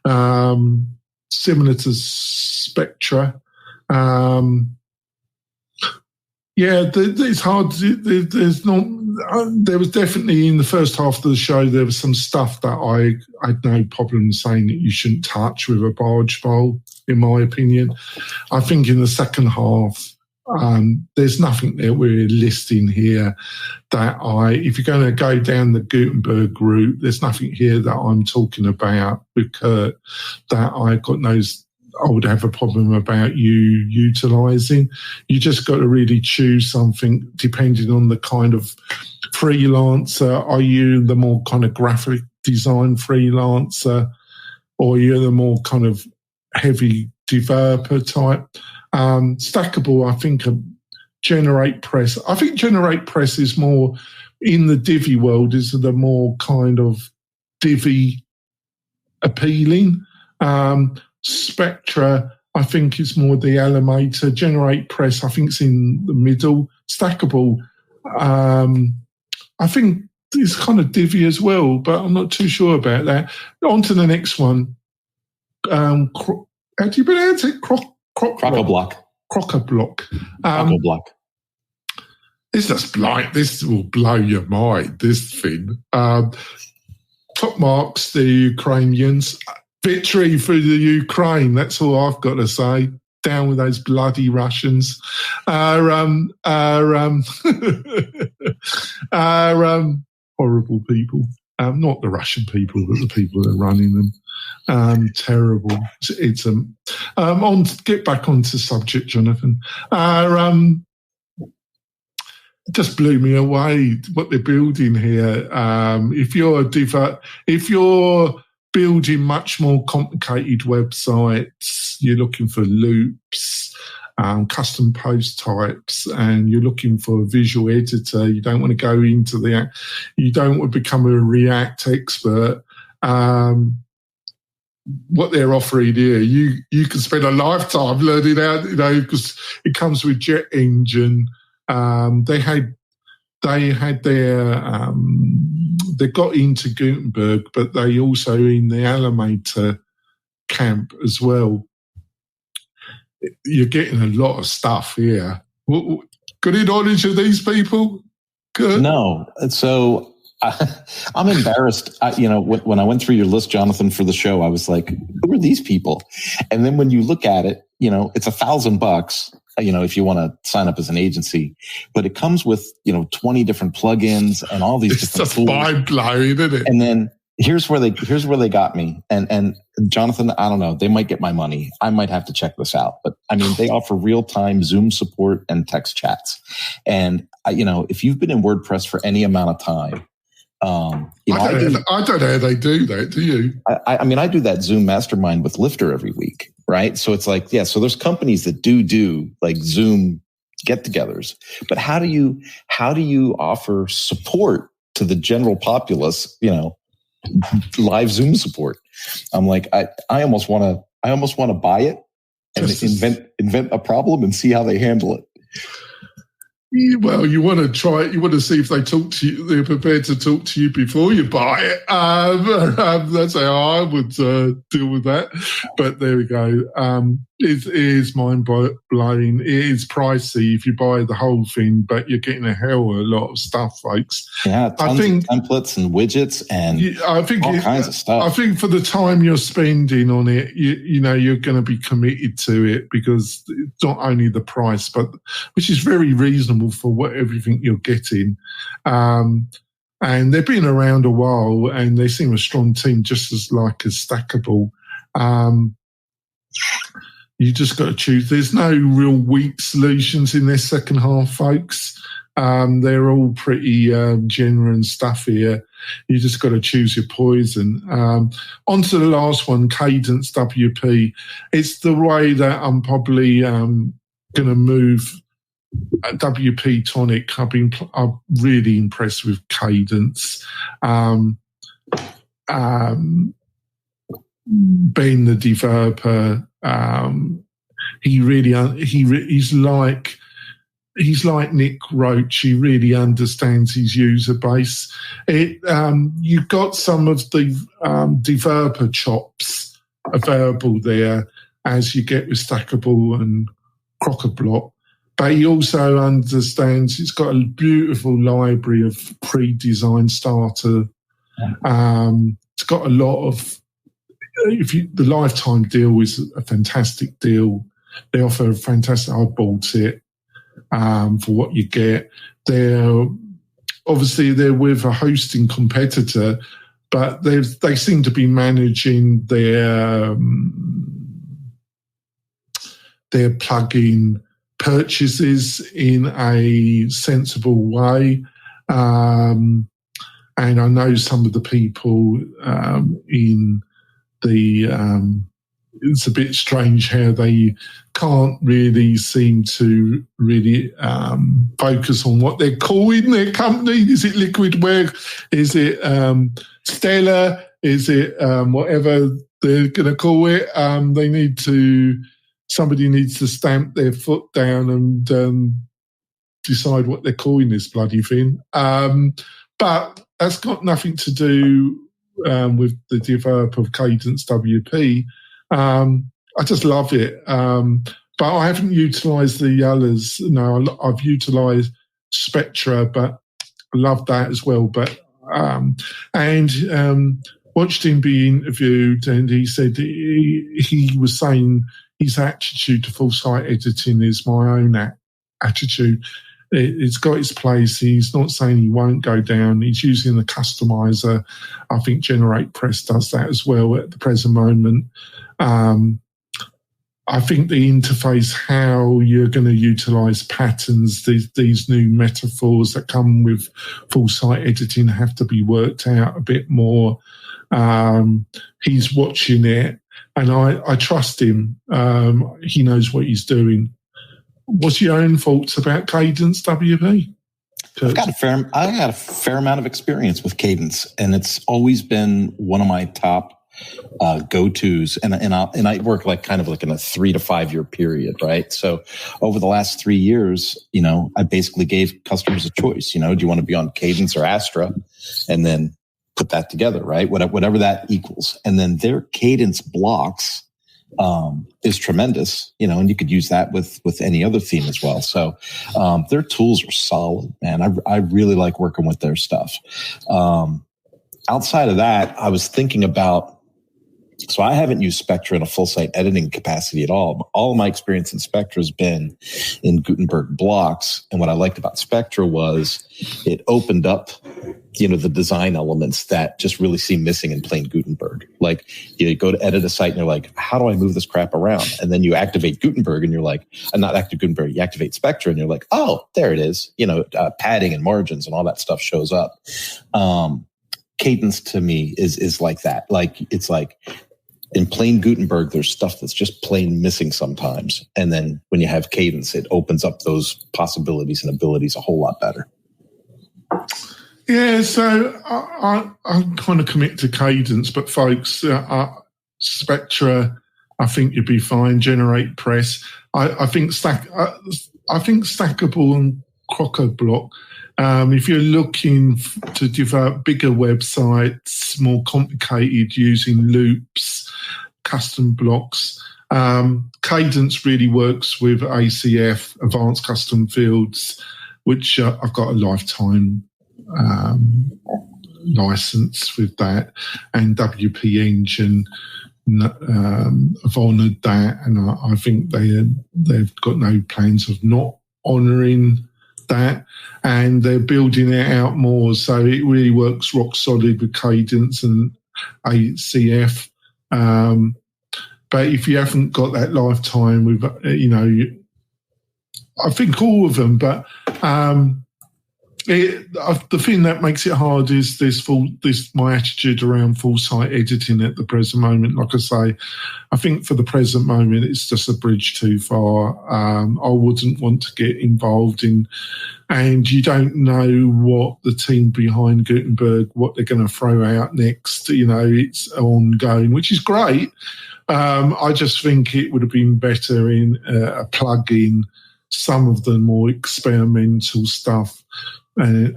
Speaker 2: to Spectra. It's hard. There's not. There was definitely in the first half of the show there was some stuff that I had no problem saying that you shouldn't touch with a barge pole. In my opinion, I think in the second half there's nothing that we're listing here that if you're going to go down the Gutenberg route, there's nothing here that I'm talking about with Kurt that I would have a problem about you utilising. You just got to really choose something depending on the kind of freelancer. Are you the more kind of graphic design freelancer, or you're the more kind of heavy developer type? Stackable, I think, GeneratePress. I think GeneratePress is more in the Divi world, is the more kind of Divi appealing. Spectra, I think, is more the Elementor. GeneratePress, I think, is in the middle. Stackable, I think it's kind of Divi as well, but I'm not too sure about that. On to the next one. How do you pronounce it?
Speaker 3: Crockablock.
Speaker 2: Crockablock. This will blow your mind, this thing. Top marks, the Ukrainians. Victory for the Ukraine. That's all I've got to say. Down with those bloody Russians. Horrible people. Not the Russian people, but the people that are running them. Terrible. It's get back onto subject, Jonathan. Just blew me away what they're building here. If you're building much more complicated websites, you're looking for loops, custom post types, and you're looking for a visual editor. You don't want to go into you don't want to become a React expert. What they're offering here, you can spend a lifetime learning how, because it comes with JetEngine. They got into Gutenberg, but they also in the Elementor camp as well. You're getting a lot of stuff here. Got any knowledge of these people? Good.
Speaker 3: No. So I'm embarrassed. When I went through your list, Jonathan, for the show, I was like, who are these people? And then when you look at it, it's $1,000, if you want to sign up as an agency, but it comes with, 20 different plugins and all these different tools.
Speaker 2: It's just mind-blowing, isn't it?
Speaker 3: And then here's where they got me. And Jonathan, I don't know, they might get my money. I might have to check this out. But I mean, they offer real-time Zoom support and text chats. And if you've been in WordPress for any amount of time, I don't know how they do that, do you? I do that Zoom mastermind with Lifter every week, right? So it's like, so there's companies that do like Zoom get-togethers, but how do you offer support to the general populace, live Zoom support? I'm like, I almost want to buy it and invent a problem and see how they handle it.
Speaker 2: Well, you want to try it. You want to see if they talk to you. They're prepared to talk to you before you buy it. That's how I would deal with that. But there we go. It is mind-blowing. It is pricey if you buy the whole thing, but you're getting a hell of a lot of stuff, folks.
Speaker 3: Yeah, tons of templates and widgets and all kinds of stuff.
Speaker 2: I think for the time you're spending on it, you're going to be committed to it, because it's not only the price, but which is very reasonable for everything you're getting. And they've been around a while, and they seem a strong team, just as Stackable. You just got to choose. There's no real weak solutions in their second half, folks. They're all pretty genuine stuff here. You just got to choose your poison. On to the last one, Cadence WP. It's the way that I'm probably going to move WP-Tonic. I'm really impressed with Cadence. Ben, the developer, he's like Nick Roach. He really understands his user base. You've got some of the developer chops available there, as you get with Stackable and Crocker-Block. But he also understands it's got a beautiful library of pre-designed starter. It's got a lot of. The lifetime deal is a fantastic deal. They offer a fantastic. I bought it for what you get. They're with a hosting competitor, but they seem to be managing their plugin purchases in a sensible way. And I know some of the people in the it's a bit strange how they can't really seem to really focus on what they're calling their company. Is it Liquidware? Is it Stella? Is it whatever they're going to call it? Somebody needs to stamp their foot down and decide what they're calling this bloody thing. But that's got nothing to do with the developer of Cadence WP. I just love it. But I haven't utilised the others. No, I've utilised Spectra, but I love that as well. But watched him be interviewed, and he said he was saying his attitude to full site editing is my own attitude. It's got its place. He's not saying he won't go down. He's using the customizer. I think GeneratePress does that as well at the present moment. I think the interface, how you're going to utilise patterns, these new metaphors that come with full site editing have to be worked out a bit more. He's watching it, and I trust him. He knows what he's doing. What's your own thoughts about Cadence WP?
Speaker 3: I've got a fair amount of experience with Cadence, and it's always been one of my top go-tos. And I work kind of in a 3 to 5 year period, right? So over the last 3 years, I basically gave customers a choice. Do you want to be on Cadence or Astra? And then put that together, right? Whatever that equals. And then their Cadence blocks is tremendous, and you could use that with any other theme as well. So their tools are solid, man. I really like working with their stuff. Outside of that, I was thinking about, so I haven't used Spectra in a full site editing capacity at all. All of my experience in Spectra has been in Gutenberg blocks. And what I liked about Spectra was it opened up, the design elements that just really seem missing in plain Gutenberg. Like you go to edit a site and you're like, how do I move this crap around? And then you activate Gutenberg and you're like, not activate Gutenberg, you activate Spectra and you're like, oh, there it is. Padding and margins and all that stuff shows up. Cadence to me is like that. Like it's like in plain Gutenberg, there's stuff that's just plain missing sometimes. And then when you have Cadence, it opens up those possibilities and abilities a whole lot better.
Speaker 2: Yeah, so I'm kind of commit to Cadence, but folks, Spectra, I think you'd be fine. GeneratePress, I think Stackable and Crocker-Block. If you're looking to develop bigger websites, more complicated, using loops, custom blocks, Cadence really works with ACF, Advanced Custom Fields, which I've got a lifetime license with that, and WP-Engine have honoured that, and I think they've got no plans of not honouring that, and they're building it out more, so it really works rock solid with Cadence and ACF. But if you haven't got that lifetime with, I think all of them, but The thing that makes it hard is my attitude around full site editing at the present moment. Like I say, I think for the present moment, it's just a bridge too far. I wouldn't want to get involved in, and you don't know what the team behind Gutenberg, what they're going to throw out next. It's ongoing, which is great. I just think it would have been better in a plug-in, some of the more experimental stuff. And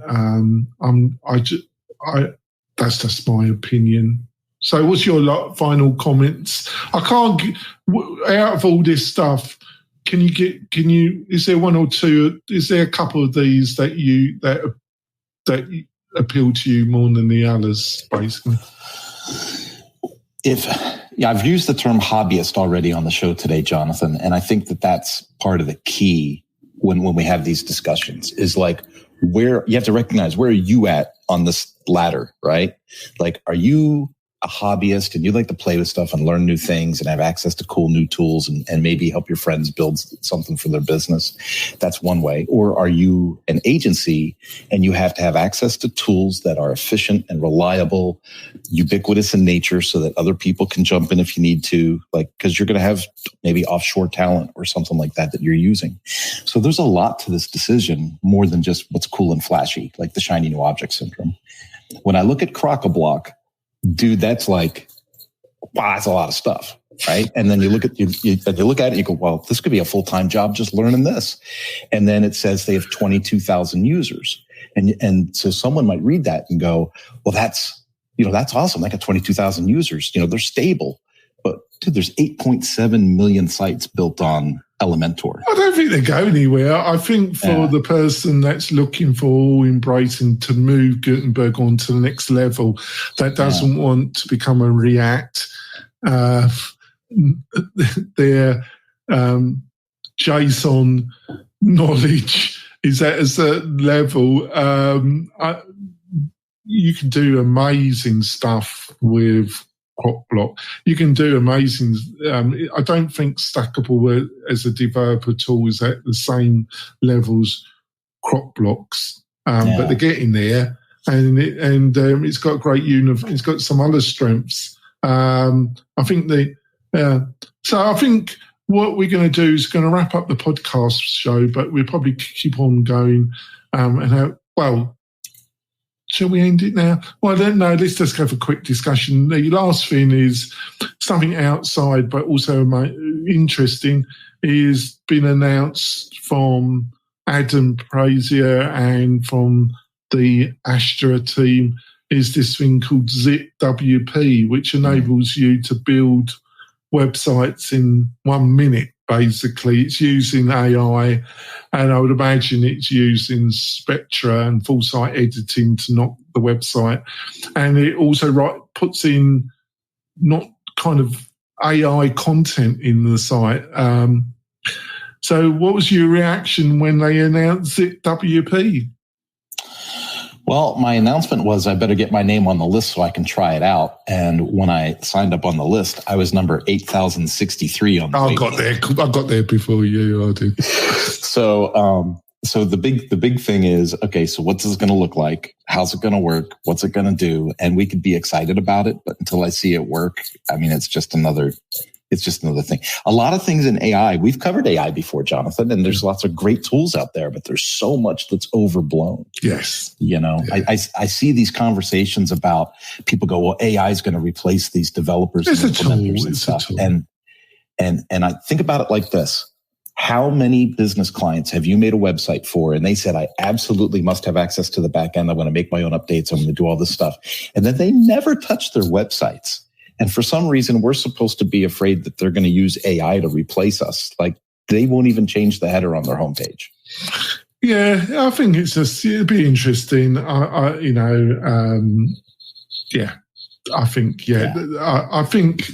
Speaker 2: that's just my opinion. So, what's your final comments? I can't out of all this stuff. Is there one or two? Is there a couple of these that appeal to you more than the others, basically?
Speaker 3: I've used the term hobbyist already on the show today, Jonathan, and I think that's part of the key when we have these discussions is like where you have to recognize where are you at on this ladder, right? Like, are you a hobbyist and you like to play with stuff and learn new things and have access to cool new tools and maybe help your friends build something for their business? That's one way. Or are you an agency and you have to have access to tools that are efficient and reliable, ubiquitous in nature so that other people can jump in if you need to, like, because you're going to have maybe offshore talent or something like that you're using. So there's a lot to this decision more than just what's cool and flashy, like the shiny new object syndrome. When I look at Crock-a-Block, dude, that's like, wow, that's a lot of stuff, right? And then you look at it and you go, well, this could be a full-time job just learning this. And then it says they have 22,000 users. And so someone might read that and go, well, that's awesome. They got 22,000 users. They're stable. But dude, there's 8.7 million sites built on Elementor.
Speaker 2: I don't think they go anywhere. I think for the person that's looking for embracing to move Gutenberg on to the next level, that doesn't want to become a React, their JSON knowledge is at a certain level. You can do amazing stuff with Crock-a-Block. You can do amazing. I don't think Stackable as a developer tool is at the same levels Crock-a-Block's, but they're getting there, and it's got great it's got some other strengths. I think so I think what we're going to do is going to wrap up the podcast show, but we'll probably keep on going. Shall we end it now? Well, I don't know. Let's just go for a quick discussion. The last thing is something outside, but also interesting, is been announced from Adam Brazier and from the Astra team, is this thing called Zip WP, which enables you to build websites in 1 minute. Basically, it's using AI, and I would imagine it's using Spectra and full site editing to knock the website. And it also puts in not kind of AI content in the site. So what was your reaction when they announced Zip WP?
Speaker 3: Well, my announcement was I better get my name on the list so I can try it out. And when I signed up on the list, I was number 8,063 on the list.
Speaker 2: I got there before you. I did.
Speaker 3: So the big thing is, okay, so what's this going to look like? How's it going to work? What's it going to do? And we could be excited about it, but until I see it work, I mean, it's just another thing. A lot of things in AI, we've covered AI before, Jonathan, and there's lots of great tools out there, but there's so much that's overblown.
Speaker 2: Yes.
Speaker 3: I see these conversations about people go, well, AI is going to replace these developers and implementers and stuff. And I think about it like this. How many business clients have you made a website for? And they said, I absolutely must have access to the back end. I'm going to make my own updates. I'm going to do all this stuff. And then they never touch their websites. And for some reason, we're supposed to be afraid that they're going to use AI to replace us. Like, they won't even change the header on their homepage.
Speaker 2: Yeah, I think it'd be interesting. I think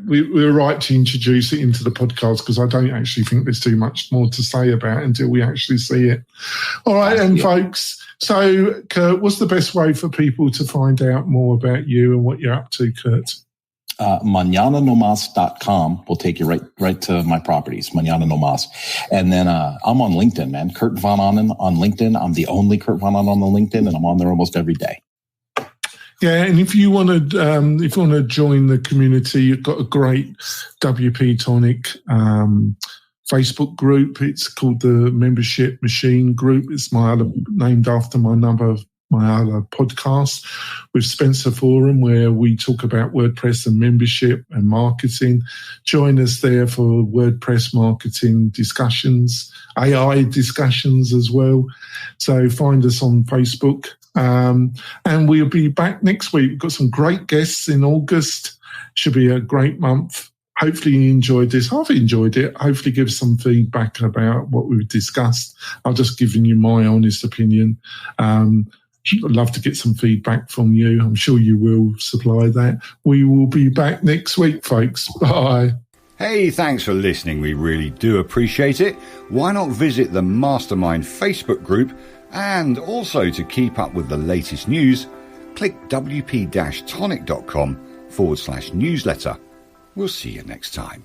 Speaker 2: we were right to introduce it into the podcast, because I don't actually think there's too much more to say about it until we actually see it. All right, then, folks. So, Kurt, what's the best way for people to find out more about you and what you're up to, Kurt?
Speaker 3: Mañananomás.com will take you right to my properties, Mañana No Mas. And then I'm on LinkedIn, man. Kurt Von Ahnen on LinkedIn. I'm the only Kurt Von Ahnen on the LinkedIn, and I'm on there almost every day.
Speaker 2: Yeah, and if you want to join the community, you've got a great WP-Tonic Facebook group. It's called the Membership Machine Group. It's named after my other podcast with Spencer Forum, where we talk about WordPress and membership and marketing. Join us there for WordPress marketing discussions, AI discussions as well. So find us on Facebook. And we'll be back next week. We've got some great guests in August. Should be a great month. Hopefully you enjoyed this. I've enjoyed it. Hopefully give some feedback about what we've discussed. I've just given you my honest opinion. I'd love to get some feedback from you. I'm sure you will supply that. We will be back next week, folks. Bye.
Speaker 1: Hey, thanks for listening. We really do appreciate it. Why not visit the Mastermind Facebook group? And also to keep up with the latest news, click wp-tonic.com/newsletter. We'll see you next time.